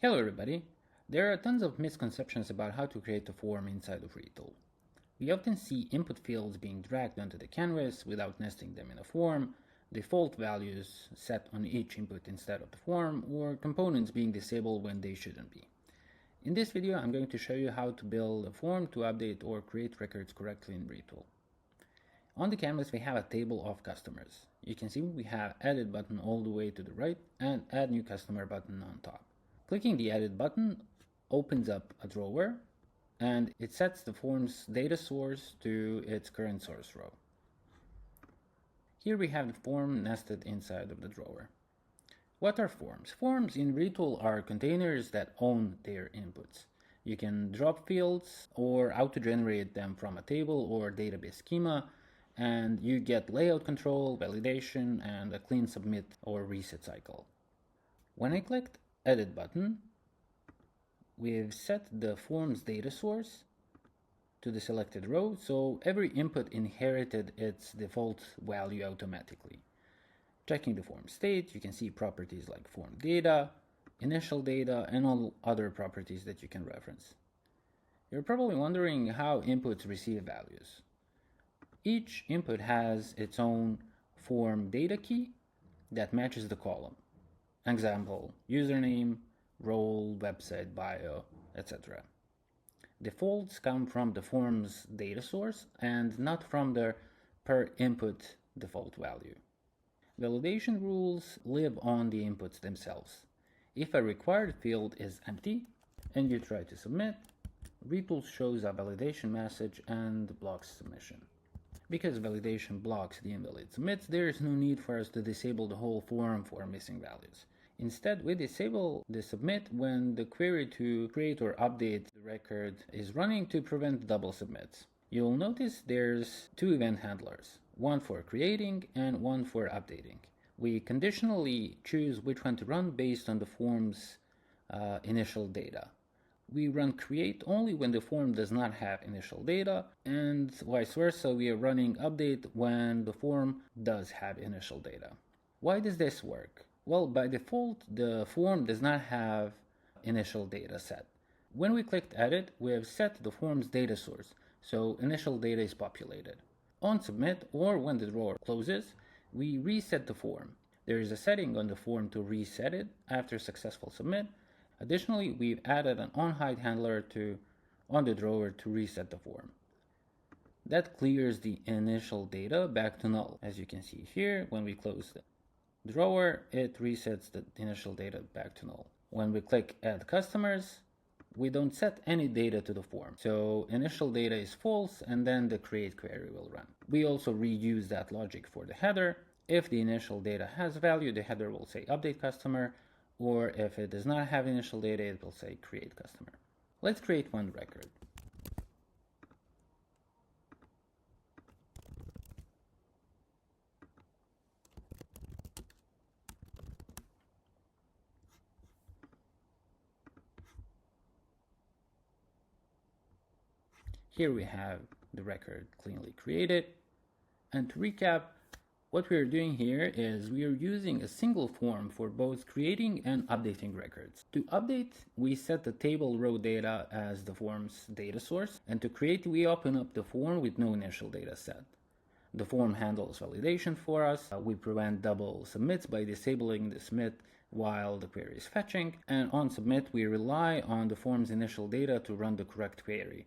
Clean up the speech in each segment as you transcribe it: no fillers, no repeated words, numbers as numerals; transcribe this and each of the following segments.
Hello everybody! There are tons of misconceptions about how to create a form inside of Retool. We often see input fields being dragged onto the canvas without nesting them in a form, default values set on each input instead of the form, or components being disabled when they shouldn't be. In this video, I'm going to show you how to build a form to update or create records correctly in Retool. On the canvas, we have a table of customers. You can see we have Edit button all the way to the right and Add New Customer button on top. Clicking the Edit button opens up a drawer and it sets the form's data source to its current source row. Here we have the form nested inside of the drawer. What are forms? Forms in Retool are containers that own their inputs. You can drop fields or auto-generate them from a table or database schema, and you get layout control, validation, and a clean submit or reset cycle. When I clicked Edit button, we've set the form's data source to the selected row, so every input inherited its default value automatically. Checking the form state, you can see properties like form data, initial data, and all other properties that you can reference. You're probably wondering how inputs receive values. Each input has its own form data key that matches the column. Example, username, role, website, bio, etc. Defaults come from the form's data source and not from the per input default value. Validation rules live on the inputs themselves. If a required field is empty and you try to submit, Retool shows a validation message and blocks submission. Because validation blocks the invalid submits, there is no need for us to disable the whole form for missing values. Instead, we disable the submit when the query to create or update the record is running to prevent double submits. You'll notice there's two event handlers, one for creating and one for updating. We conditionally choose which one to run based on the form's initial data. We run create only when the form does not have initial data, and vice versa, we are running update when the form does have initial data. Why does this work? Well, by default, the form does not have initial data set. When we clicked Edit, we have set the form's data source, so initial data is populated. On Submit, or when the drawer closes, we reset the form. There is a setting on the form to reset it after successful submit. Additionally, we've added an onHide handler on the drawer to reset the form. That clears the initial data back to null. As you can see here, when we close the drawer, it resets the initial data back to null. When we click Add Customers, we don't set any data to the form. So initial data is false, and then the create query will run. We also reuse that logic for the header. If the initial data has value, the header will say update customer, or if it does not have initial data, it will say create customer. Let's create one record. Here we have the record cleanly created. And to recap, what we are doing here is we are using a single form for both creating and updating records. To update, we set the table row data as the form's data source, and to create, we open up the form with no initial data set. The form handles validation for us. We prevent double submits by disabling the submit while the query is fetching, and on submit, we rely on the form's initial data to run the correct query.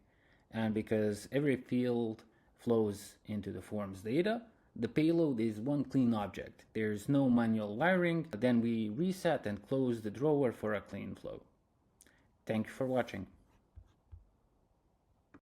And because every field flows into the form's data, the payload is one clean object. There's no manual wiring. Then we reset and close the drawer for a clean flow. Thank you for watching.